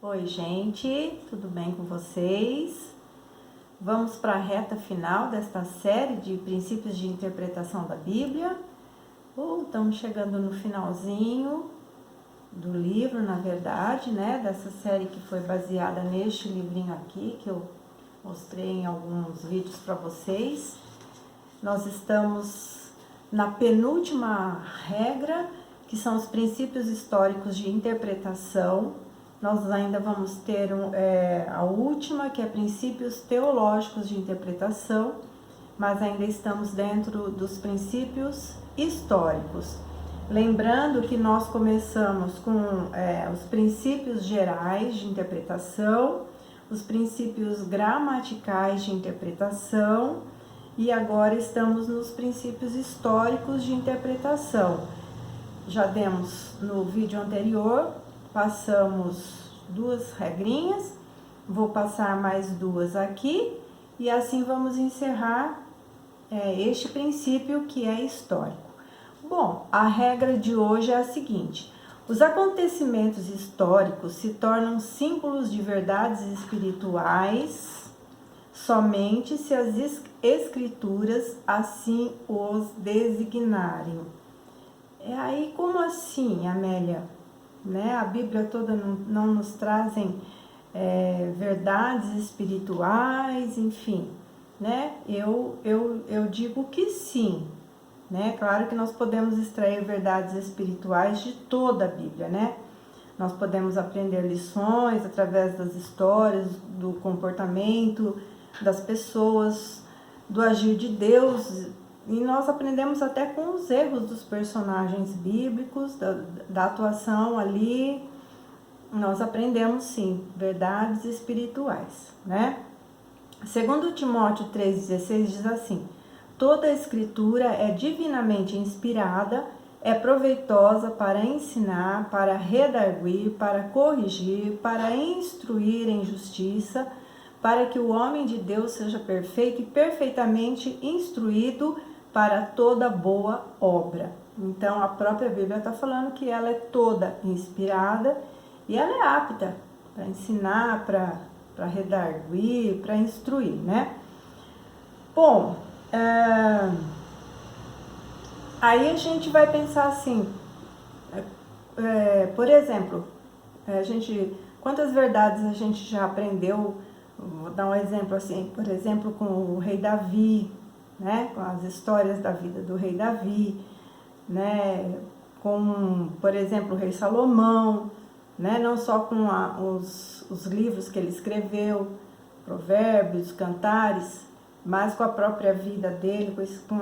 Oi, gente, tudo bem com vocês? Vamos para a reta final desta série de princípios de interpretação da Bíblia. Estamos chegando no finalzinho do livro, na verdade, né? Dessa série que foi baseada neste livrinho aqui, que eu mostrei em alguns vídeos para vocês. Nós estamos na penúltima regra, que são os princípios históricos de interpretação. Nós ainda vamos ter a última, que é princípios teológicos de interpretação, mas ainda estamos dentro dos princípios históricos. Lembrando que nós começamos com os princípios gerais de interpretação, os princípios gramaticais de interpretação, e agora estamos nos princípios históricos de interpretação. Já demos no vídeo anterior, passamos duas regrinhas, vou passar mais duas aqui, e assim vamos encerrar este princípio que é histórico. Bom, a regra de hoje é a seguinte: os acontecimentos históricos se tornam símbolos de verdades espirituais somente se as escrituras assim os designarem. Aí, como assim, Amélia? Né? A Bíblia toda não nos trazem verdades espirituais, enfim, né? Eu digo que sim, né? Claro que nós podemos extrair verdades espirituais de toda a Bíblia, né? Nós podemos aprender lições através das histórias, do comportamento das pessoas, do agir de Deus, e nós aprendemos até com os erros dos personagens bíblicos, da atuação ali. Nós aprendemos sim, verdades espirituais, né? Segundo Timóteo 3,16 diz assim: toda a escritura é divinamente inspirada, é proveitosa para ensinar, para redarguir, para corrigir, para instruir em justiça, para que o homem de Deus seja perfeito e perfeitamente instruído para toda boa obra. Então, a própria Bíblia está falando que ela é toda inspirada e ela é apta para ensinar, para redarguir, para instruir, né? Bom, aí a gente vai pensar assim, por exemplo, quantas verdades a gente já aprendeu? Vou dar um exemplo assim, por exemplo, com o rei Davi, né? Com as histórias da vida do rei Davi, né? Com, por exemplo, o rei Salomão, né? Não só com os livros que ele escreveu, Provérbios, Cantares, mas com a própria vida dele, com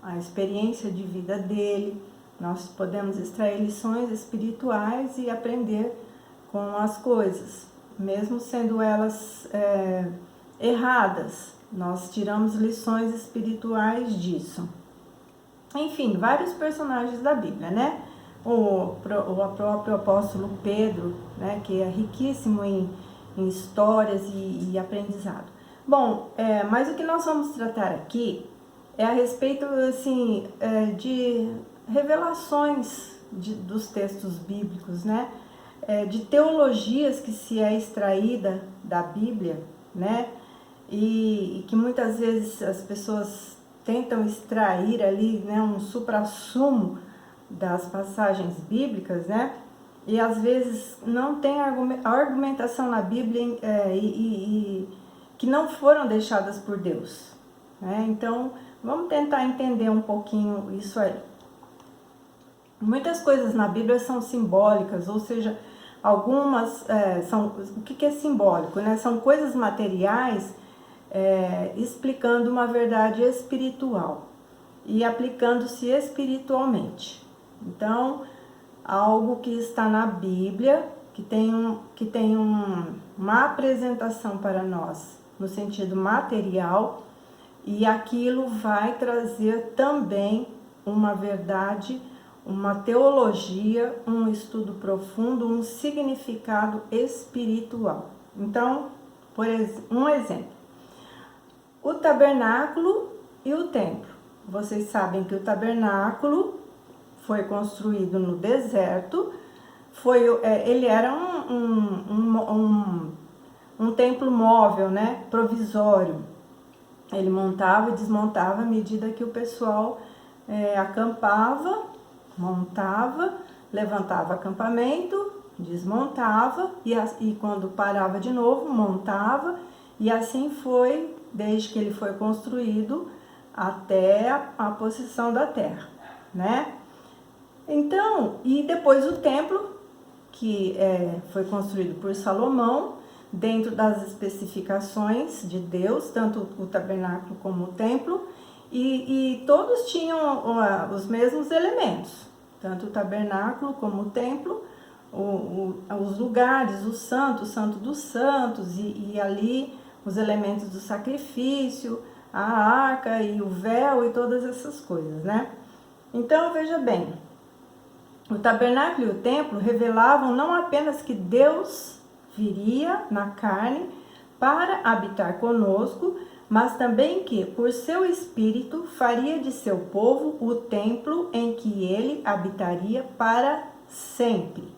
a experiência de vida dele. Nós podemos extrair lições espirituais e aprender com as coisas. Mesmo sendo elas erradas, nós tiramos lições espirituais disso. Enfim, vários personagens da Bíblia, né? O próprio apóstolo Pedro, né? Que é riquíssimo em histórias e aprendizado. Bom, mas o que nós vamos tratar aqui é a respeito, assim, de revelações dos textos bíblicos, né? De teologias que se é extraída da Bíblia, né? E que muitas vezes as pessoas tentam extrair ali, né, um suprassumo das passagens bíblicas, né? E às vezes não tem argumentação na Bíblia que não foram deixadas por Deus, né? Então, vamos tentar entender um pouquinho isso aí. Muitas coisas na Bíblia são simbólicas, ou seja, algumas são... O que é simbólico, né? São coisas materiais explicando uma verdade espiritual e aplicando-se espiritualmente. Então, algo que está na Bíblia, que tem uma apresentação para nós no sentido material, e aquilo vai trazer também uma verdade, uma teologia, um estudo profundo, um significado espiritual. Então, um exemplo: o tabernáculo e o templo. Vocês sabem que o tabernáculo foi construído no deserto, ele era um templo móvel, né, provisório. Ele montava e desmontava à medida que o pessoal acampava, montava, levantava acampamento, desmontava e quando parava de novo, montava, e assim foi desde que ele foi construído até a possessão da terra, né? Então, e depois o templo, que foi construído por Salomão, dentro das especificações de Deus, tanto o tabernáculo como o templo, e todos tinham os mesmos elementos, tanto o tabernáculo como o templo, os lugares, o santo dos santos, e ali os elementos do sacrifício, a arca e o véu e todas essas coisas, né? Então, veja bem, o tabernáculo e o templo revelavam não apenas que Deus viria na carne para habitar conosco, mas também que, por seu Espírito, faria de seu povo o templo em que ele habitaria para sempre.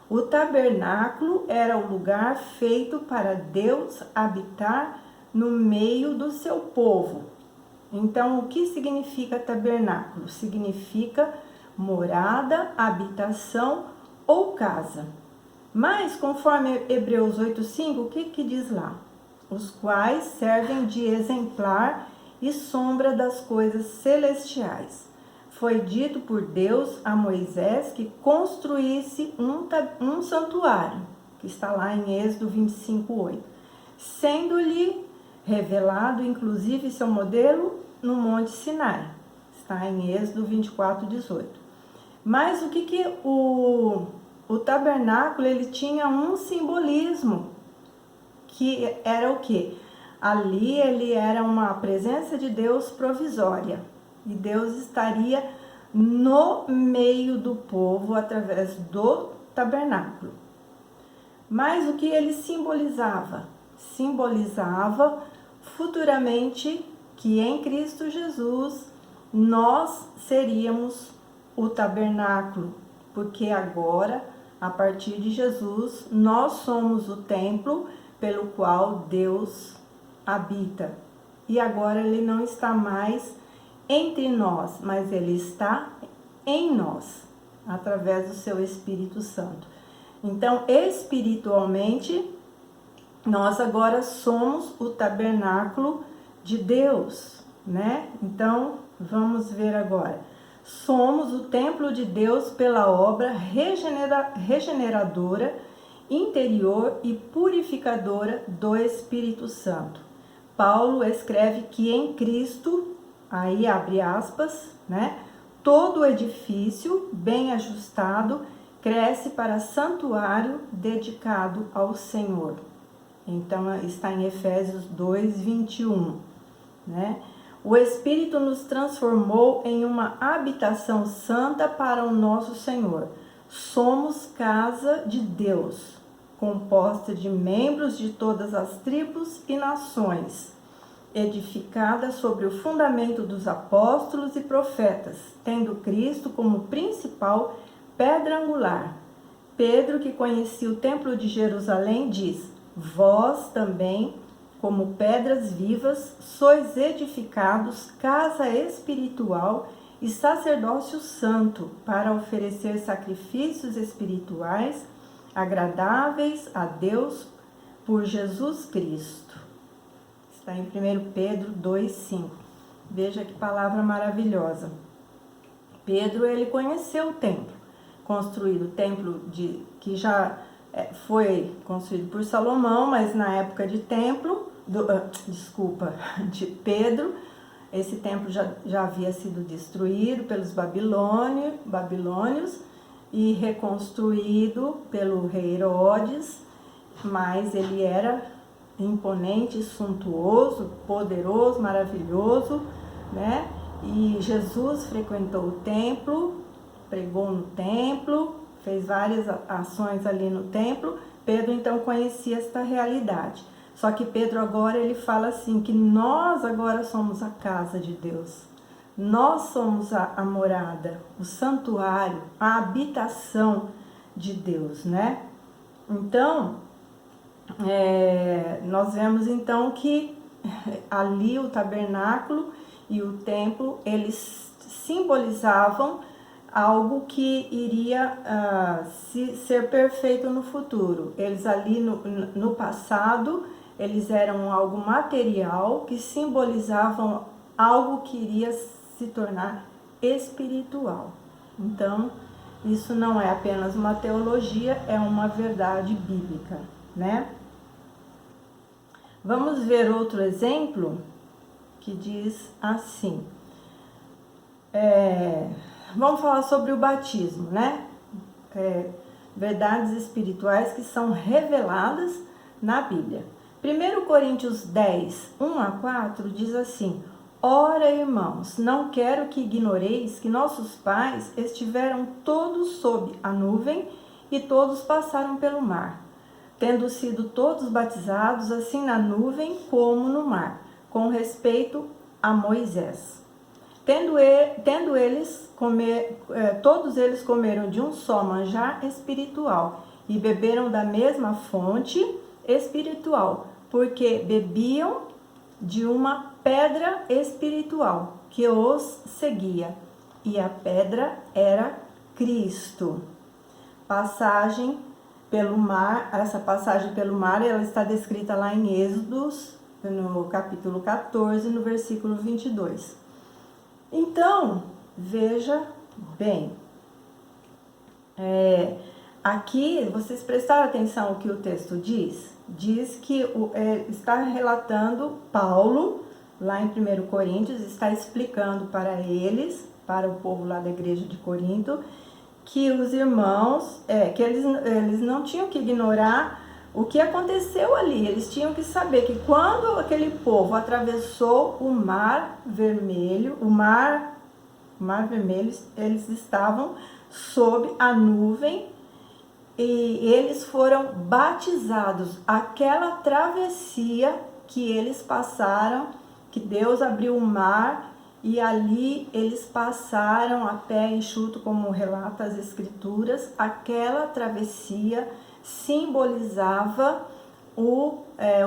O tabernáculo era o lugar feito para Deus habitar no meio do seu povo. Então, o que significa tabernáculo? Significa morada, habitação ou casa. Mas, conforme Hebreus 8:5, o que diz lá? Os quais servem de exemplar e sombra das coisas celestiais. Foi dito por Deus a Moisés que construísse um santuário, que está lá em Êxodo 25:8, sendo-lhe revelado, inclusive, seu modelo no Monte Sinai, está em Êxodo 24:18. Mas o que o tabernáculo, ele tinha um simbolismo, que era o quê? Ali ele era uma presença de Deus provisória, e Deus estaria no meio do povo através do tabernáculo. Mas o que ele simbolizava? Simbolizava futuramente que em Cristo Jesus nós seríamos o tabernáculo, porque agora, a partir de Jesus, nós somos o templo pelo qual Deus habita. E agora ele não está mais entre nós, mas ele está em nós, através do seu Espírito Santo. Então, espiritualmente, nós agora somos o tabernáculo de Deus, né? Então, vamos ver agora. Somos o templo de Deus pela obra regeneradora, interior e purificadora do Espírito Santo. Paulo escreve que em Cristo, aí abre aspas, né? Todo edifício bem ajustado cresce para santuário dedicado ao Senhor. Então, está em Efésios 2:21, né? O Espírito nos transformou em uma habitação santa para o nosso Senhor. Somos casa de Deus, composta de membros de todas as tribos e nações, edificada sobre o fundamento dos apóstolos e profetas, tendo Cristo como principal pedra angular. Pedro, que conhecia o templo de Jerusalém, diz: vós também, como pedras vivas, sois edificados casa espiritual e sacerdócio santo, para oferecer sacrifícios espirituais agradáveis a Deus por Jesus Cristo. Está em 1 Pedro 2:5. Veja que palavra maravilhosa. Pedro, ele conheceu o templo, construído, o templo que já foi construído por Salomão, mas na época de de Pedro, esse templo já havia sido destruído pelos babilônios e reconstruído pelo rei Herodes, mas ele era imponente, suntuoso, poderoso, maravilhoso, né? E Jesus frequentou o templo, pregou no templo, fez várias ações ali no templo. Pedro então conhecia esta realidade. Só que Pedro agora ele fala assim, que nós agora somos a casa de Deus. Nós somos a morada, o santuário, a habitação de Deus, né? Então, nós vemos então que ali o tabernáculo e o templo, eles simbolizavam algo que iria ser perfeito no futuro. Eles ali no passado, eles eram algo material que simbolizavam algo que iria se tornar espiritual. Então, isso não é apenas uma teologia, é uma verdade bíblica, né? Vamos ver outro exemplo que diz assim. Vamos falar sobre o batismo, né? Verdades espirituais que são reveladas na Bíblia. 1 Coríntios 10, 1 a 4 diz assim: Ora, irmãos, não quero que ignoreis que nossos pais estiveram todos sob a nuvem e todos passaram pelo mar, tendo sido todos batizados assim na nuvem como no mar, com respeito a Moisés. Todos eles comeram de um só manjar espiritual e beberam da mesma fonte espiritual, porque bebiam de uma pedra espiritual que os seguia, e a pedra era Cristo. Passagem pelo mar, essa passagem pelo mar, ela está descrita lá em Êxodos, no capítulo 14, no versículo 22. Então, veja bem, aqui vocês prestaram atenção no que o texto diz? Diz que está relatando Paulo, lá em 1 Coríntios, está explicando para eles, para o povo lá da igreja de Corinto, que os irmãos, que eles não tinham que ignorar o que aconteceu ali. Eles tinham que saber que quando aquele povo atravessou o Mar Vermelho, Mar Vermelho, eles estavam sob a nuvem e eles foram batizados. Aquela travessia que eles passaram, que Deus abriu o mar e ali eles passaram a pé enxuto, como relata as Escrituras. Aquela travessia simbolizava o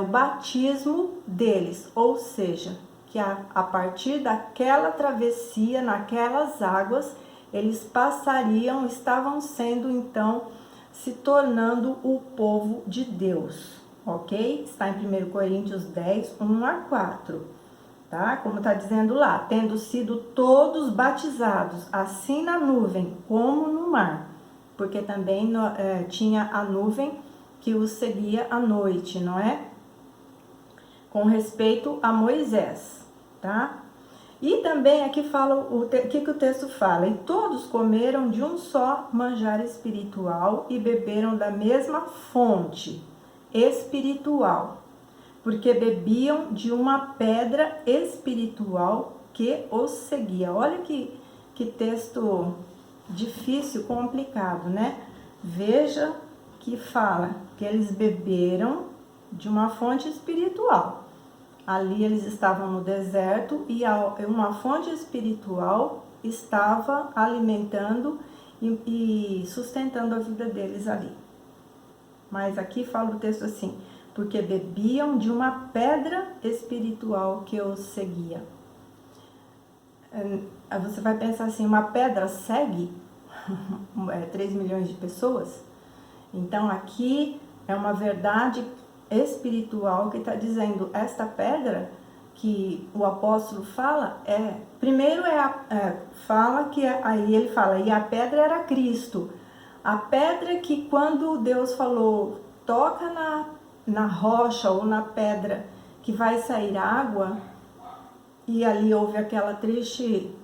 batismo deles, ou seja, que a partir daquela travessia, naquelas águas, eles passariam, estavam sendo então, se tornando o povo de Deus, ok? Está em 1 Coríntios 10, 1 a 4, tá? Como está dizendo lá, tendo sido todos batizados, assim na nuvem como no mar, porque também tinha a nuvem que os seguia à noite, não é? Com respeito a Moisés, tá? E também aqui fala o que o texto fala: e todos comeram de um só manjar espiritual e beberam da mesma fonte espiritual, porque bebiam de uma pedra espiritual que os seguia. Olha que texto difícil, complicado, né? Veja que fala que eles beberam de uma fonte espiritual. Ali eles estavam no deserto e uma fonte espiritual estava alimentando e sustentando a vida deles ali. Mas aqui fala o texto assim: porque bebiam de uma pedra espiritual que os seguia. Você vai pensar assim, uma pedra segue 3 milhões de pessoas? Então aqui é uma verdade espiritual que está dizendo, esta pedra que o apóstolo fala primeiro fala que aí ele fala, e a pedra era Cristo. A pedra que quando Deus falou, toca na rocha ou na pedra que vai sair água, e ali houve aquela triste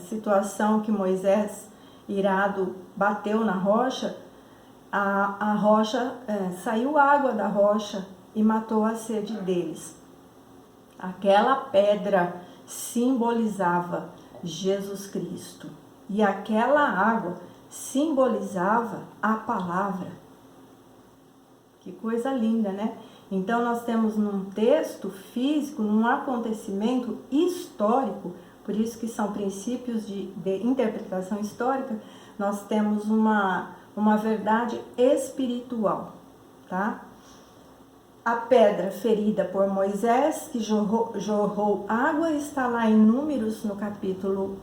situação que Moisés, irado, bateu na rocha, a rocha, saiu água da rocha e matou a sede deles. Aquela pedra simbolizava Jesus Cristo e aquela água simbolizava a palavra. Que coisa linda, né? Então nós temos num texto físico, num acontecimento histórico, por isso que são princípios de interpretação histórica, nós temos uma uma verdade espiritual, tá? A pedra ferida por Moisés, que jorrou água, está lá em Números, no capítulo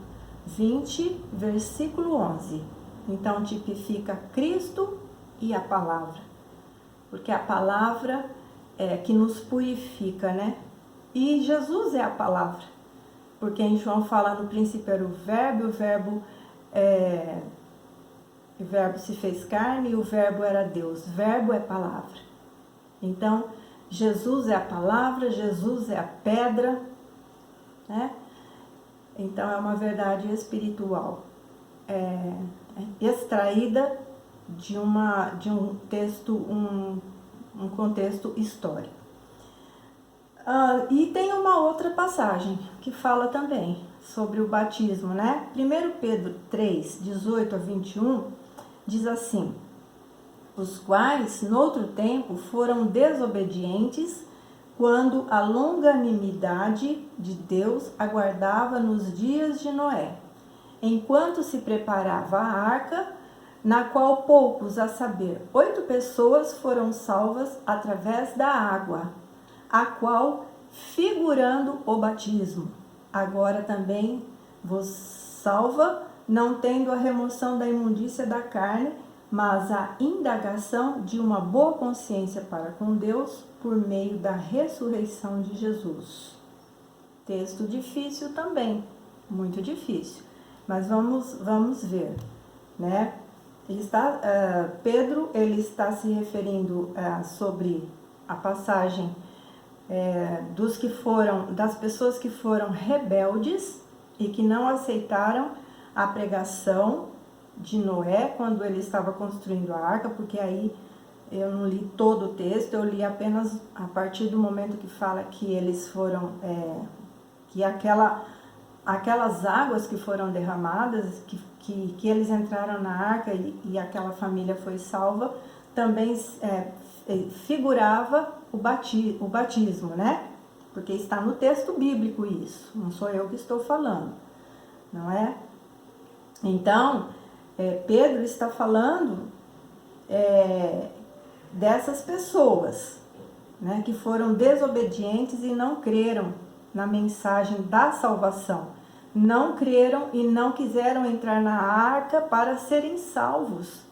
20, versículo 11. Então, tipifica Cristo e a palavra, porque a palavra é que nos purifica, né? E Jesus é a palavra, porque em João fala, no princípio era o verbo se fez carne e o verbo era Deus. Verbo é palavra. Então, Jesus é a palavra, Jesus é a pedra, né? Então, é uma verdade espiritual, extraída de um texto, um contexto histórico. E tem uma outra passagem que fala também sobre o batismo, né? 1 Pedro 3, 18 a 21, diz assim: os quais, noutro tempo, foram desobedientes, quando a longanimidade de Deus aguardava nos dias de Noé, enquanto se preparava a arca, na qual poucos, a saber, 8 pessoas foram salvas através da água, a qual, figurando o batismo, agora também vos salva, não tendo a remoção da imundícia da carne, mas a indagação de uma boa consciência para com Deus por meio da ressurreição de Jesus. Texto difícil também, muito difícil, mas vamos ver, né? Pedro ele está se referindo sobre a passagem das pessoas que foram rebeldes e que não aceitaram a pregação de Noé quando ele estava construindo a arca, porque aí eu não li todo o texto, eu li apenas a partir do momento que fala que eles foram, que aquelas águas que foram derramadas, que eles entraram na arca e aquela família foi salva, também figurava o batismo, né? Porque está no texto bíblico isso, não sou eu que estou falando, não é? Então, Pedro está falando dessas pessoas, né, que foram desobedientes e não creram na mensagem da salvação. Não creram e não quiseram entrar na arca para serem salvos.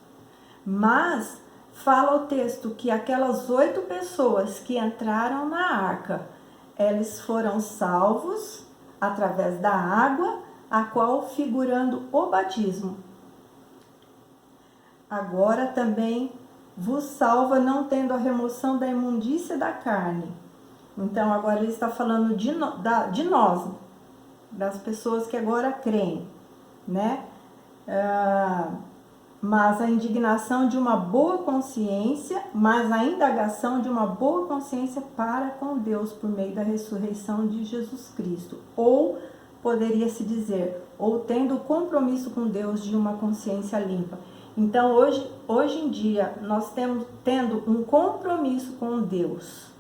Mas fala o texto que aquelas 8 pessoas que entraram na arca, eles foram salvos através da água, a qual figurando o batismo. Agora também vos salva, não tendo a remoção da imundícia da carne. Então agora ele está falando de nós, das pessoas que agora creem, né? Mas a indignação de uma boa consciência, mas a indagação de uma boa consciência para com Deus por meio da ressurreição de Jesus Cristo. Ou poderia-se dizer, ou tendo compromisso com Deus de uma consciência limpa. Então hoje em dia nós tendo um compromisso com Deus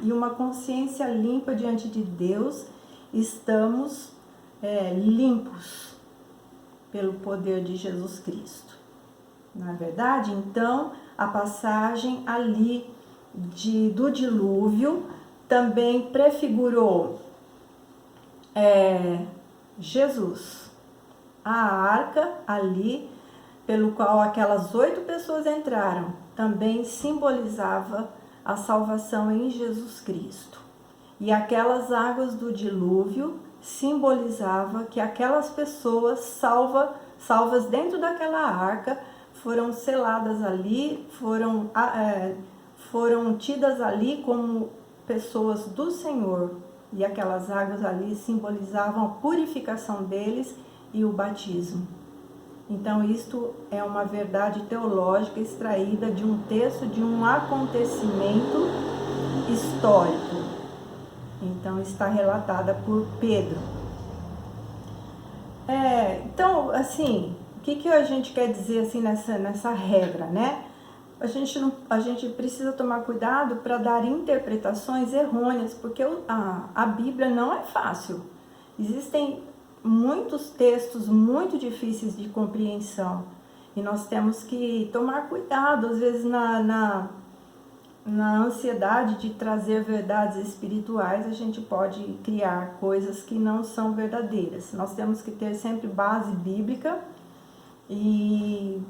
e uma consciência limpa diante de Deus, estamos limpos pelo poder de Jesus Cristo. Na verdade, então, a passagem ali do dilúvio também prefigurou Jesus, a arca ali, pelo qual aquelas 8 pessoas entraram, também simbolizava a salvação em Jesus Cristo. E aquelas águas do dilúvio simbolizava que aquelas pessoas salvas dentro daquela arca foram seladas ali, foram tidas ali como pessoas do Senhor. E aquelas águas ali simbolizavam a purificação deles e o batismo. Então, isto é uma verdade teológica extraída de um texto, de um acontecimento histórico. Então, está relatada por Pedro. Então, assim, o que a gente quer dizer assim, nessa regra, né? A gente precisa tomar cuidado para dar interpretações errôneas, porque a Bíblia não é fácil. Existem muitos textos muito difíceis de compreensão. E nós temos que tomar cuidado, às vezes na ansiedade de trazer verdades espirituais, a gente pode criar coisas que não são verdadeiras. Nós temos que ter sempre base bíblica e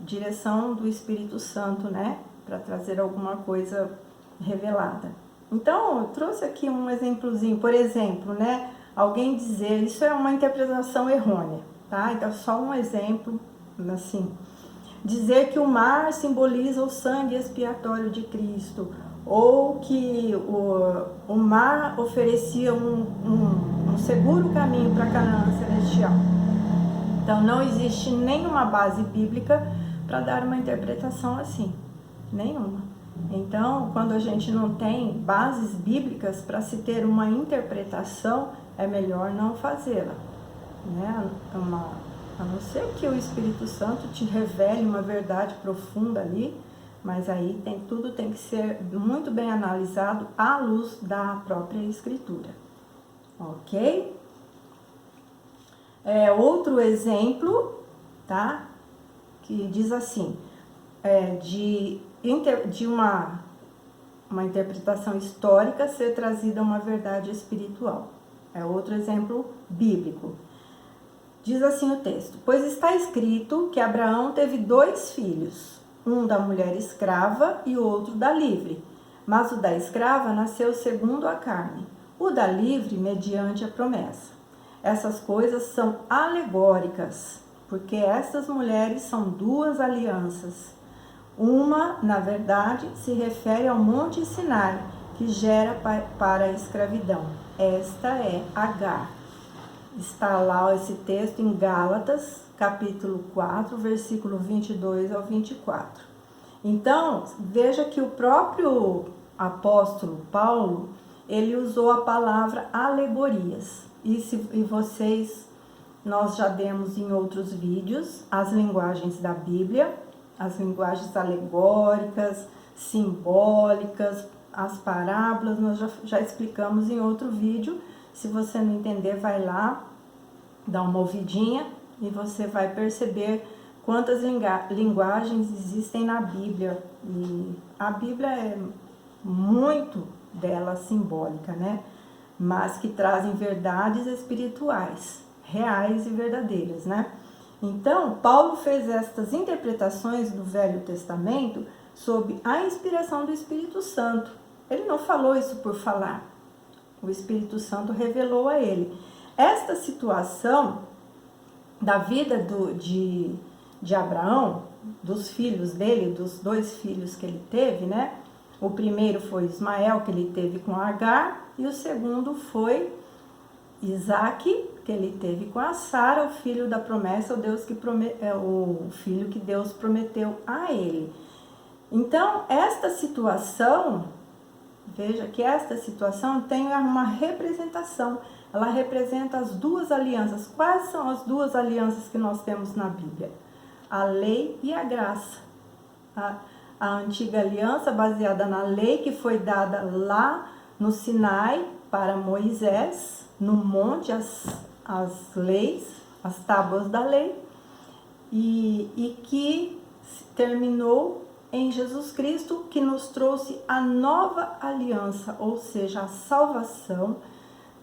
direção do Espírito Santo, né? Para trazer alguma coisa revelada. Então, eu trouxe aqui um exemplozinho, por exemplo, né? Alguém dizer, isso é uma interpretação errônea, tá? Então, só um exemplo, assim, dizer que o mar simboliza o sangue expiatório de Cristo, ou que o mar oferecia um seguro caminho para Canaã celestial. Então, não existe nenhuma base bíblica para dar uma interpretação assim, nenhuma. Então, quando a gente não tem bases bíblicas para se ter uma interpretação, é melhor não fazê-la, né? A não ser que o Espírito Santo te revele uma verdade profunda ali, mas aí tudo tem que ser muito bem analisado à luz da própria Escritura, ok? Outro exemplo, tá? Que diz assim, de uma interpretação histórica ser trazida uma verdade espiritual. É outro exemplo bíblico. Diz assim o texto: pois está escrito que Abraão teve 2 filhos, um da mulher escrava e o outro da livre. Mas o da escrava nasceu segundo a carne, o da livre mediante a promessa. Essas coisas são alegóricas, porque essas mulheres são 2 alianças. Uma, na verdade, se refere ao Monte Sinai, que gera para a escravidão. Esta é Agar. Está lá esse texto em Gálatas, capítulo 4, versículo 22 ao 24. Então, veja que o próprio apóstolo Paulo, ele usou a palavra alegorias. Nós já demos em outros vídeos as linguagens da Bíblia, as linguagens alegóricas, simbólicas, as parábolas, nós já explicamos em outro vídeo. Se você não entender, vai lá, dá uma ouvidinha e você vai perceber quantas linguagens existem na Bíblia. E a Bíblia é muito dela simbólica, né? Mas que trazem verdades espirituais, reais e verdadeiras, né? Então, Paulo fez estas interpretações do Velho Testamento sob a inspiração do Espírito Santo. Ele não falou isso por falar. O Espírito Santo revelou a ele. Esta situação da vida de Abraão, dos filhos dele, dos 2 filhos que ele teve, né? O primeiro foi Ismael, que ele teve com Agar, e o segundo foi Isaque, que ele teve com a Sara, o filho da promessa, o filho que Deus prometeu a ele. Então, esta situação, veja que esta situação tem uma representação. Ela representa as 2 alianças. Quais são as 2 alianças que nós temos na Bíblia? A lei e a graça. A antiga aliança baseada na lei que foi dada lá no Sinai para Moisés, no monte, as leis, as tábuas da lei, e que terminou em Jesus Cristo, que nos trouxe a nova aliança, ou seja, a salvação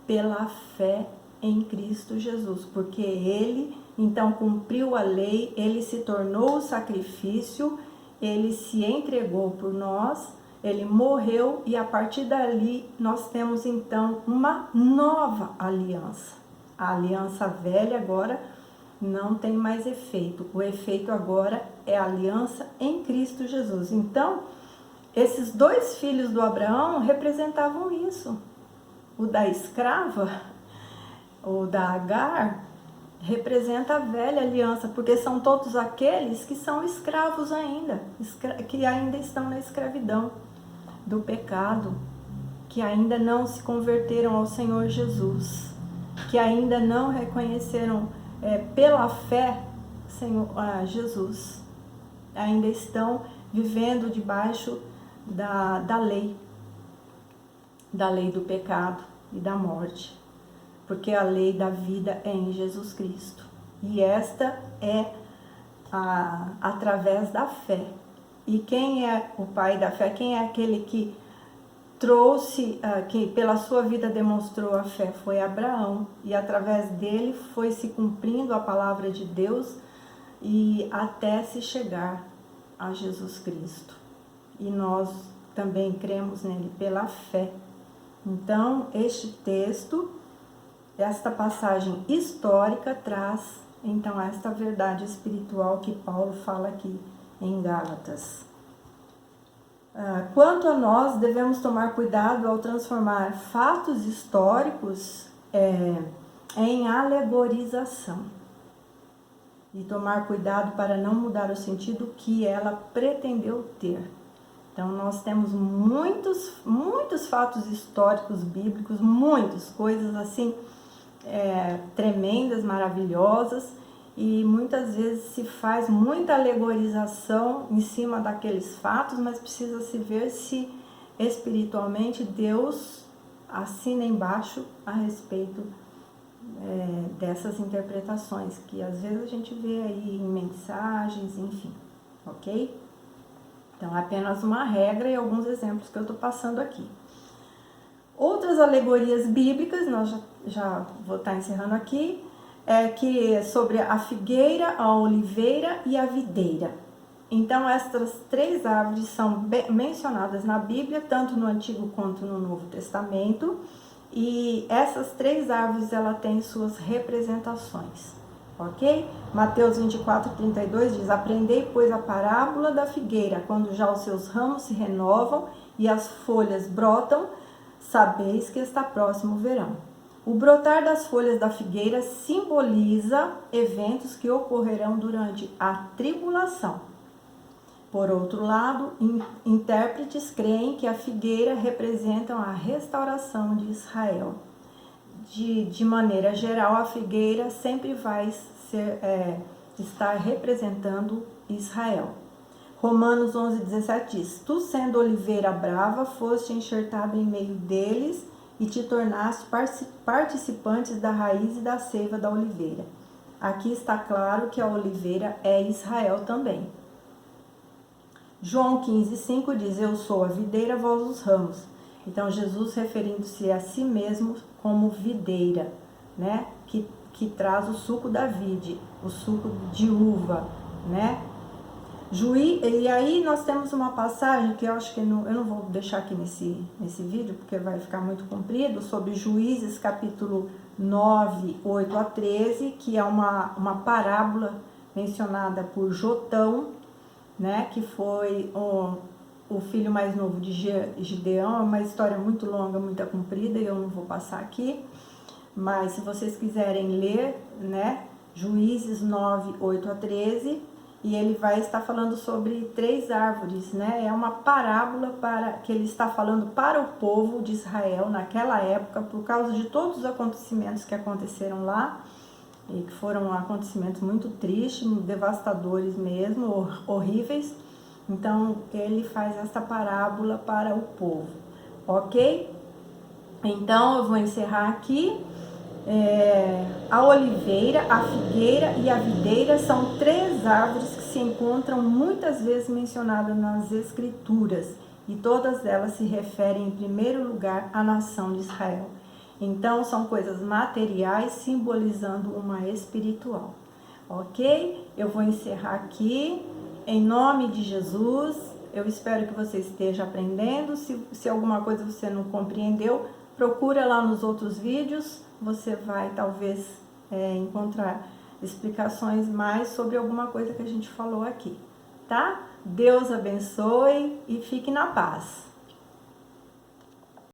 pela fé em Cristo Jesus, porque ele então cumpriu a lei, ele se tornou o sacrifício, ele se entregou por nós, ele morreu, e a partir dali nós temos então uma nova aliança. A aliança velha agora não tem mais efeito. O efeito agora é a aliança em Cristo Jesus. Então, esses 2 filhos do Abraão representavam isso. O da escrava, o da Agar, representa a velha aliança, porque são todos aqueles que são escravos ainda, que ainda estão na escravidão do pecado, que ainda não se converteram ao Senhor Jesus, que ainda não reconheceram pela fé Jesus, ainda estão vivendo debaixo da lei do pecado e da morte, porque a lei da vida é em Jesus Cristo, e esta é através da fé. E quem é o pai da fé? Quem é aquele que trouxe, que pela sua vida demonstrou a fé? Foi Abraão. E através dele foi se cumprindo a palavra de Deus e até se chegar a Jesus Cristo. E nós também cremos nele pela fé. Então, este texto, esta passagem histórica traz, então, esta verdade espiritual que Paulo fala aqui em Gálatas. Quanto a nós, devemos tomar cuidado ao transformar fatos históricos em alegorização. E tomar cuidado para não mudar o sentido que ela pretendeu ter. Então, nós temos muitos fatos históricos bíblicos, muitas coisas assim, tremendas, maravilhosas, e muitas vezes se faz muita alegorização em cima daqueles fatos, mas precisa se ver se espiritualmente Deus assina embaixo a respeito dessas interpretações, que às vezes a gente vê aí em mensagens, enfim, ok? Então, apenas uma regra e alguns exemplos que eu estou passando aqui. Outras alegorias bíblicas, nós já vou estar encerrando aqui, que é sobre a figueira, a oliveira e a videira. Então, estas três árvores são mencionadas na Bíblia, tanto no Antigo quanto no Novo Testamento, e essas três árvores, ela têm suas representações, ok? Mateus 24:32 diz: aprendei, pois, a parábola da figueira, quando já os seus ramos se renovam e as folhas brotam, sabeis que está próximo o verão. O brotar das folhas da figueira simboliza eventos que ocorrerão durante a tribulação. Por outro lado, intérpretes creem que a figueira representa a restauração de Israel. De maneira geral, a figueira sempre vai estar representando Israel. Romanos 11:17 diz: tu, sendo oliveira brava, foste enxertado em meio deles e te tornaste participantes da raiz e da seiva da oliveira. Aqui está claro que a oliveira é Israel também. João 15:5 diz: eu sou a videira, vós os ramos. Então, Jesus referindo-se a si mesmo como videira, né? Que traz o suco da vide, o suco de uva, né? E aí nós temos uma passagem que eu acho que eu não vou deixar aqui nesse vídeo, porque vai ficar muito comprido, sobre Juízes capítulo 9, 8 a 13, que é uma parábola mencionada por Jotão, né, que foi o filho mais novo de Gideão. É uma história muito longa, muito comprida, e eu não vou passar aqui, mas se vocês quiserem ler, né, Juízes 9, 8 a 13, e ele vai estar falando sobre três árvores, né? É uma parábola que ele está falando para o povo de Israel naquela época, por causa de todos os acontecimentos que aconteceram lá, e que foram acontecimentos muito tristes, devastadores mesmo, horríveis. Então, ele faz essa parábola para o povo, ok? Então, eu vou encerrar aqui. A oliveira, a figueira e a videira são três árvores que se encontram muitas vezes mencionadas nas Escrituras, e todas elas se referem em primeiro lugar à nação de Israel. Então, são coisas materiais simbolizando uma espiritual, ok? Eu vou encerrar aqui, em nome de Jesus. Eu espero que você esteja aprendendo. Se alguma coisa você não compreendeu, procura lá nos outros vídeos, você vai talvez encontrar explicações mais sobre alguma coisa que a gente falou aqui, tá? Deus abençoe e fique na paz.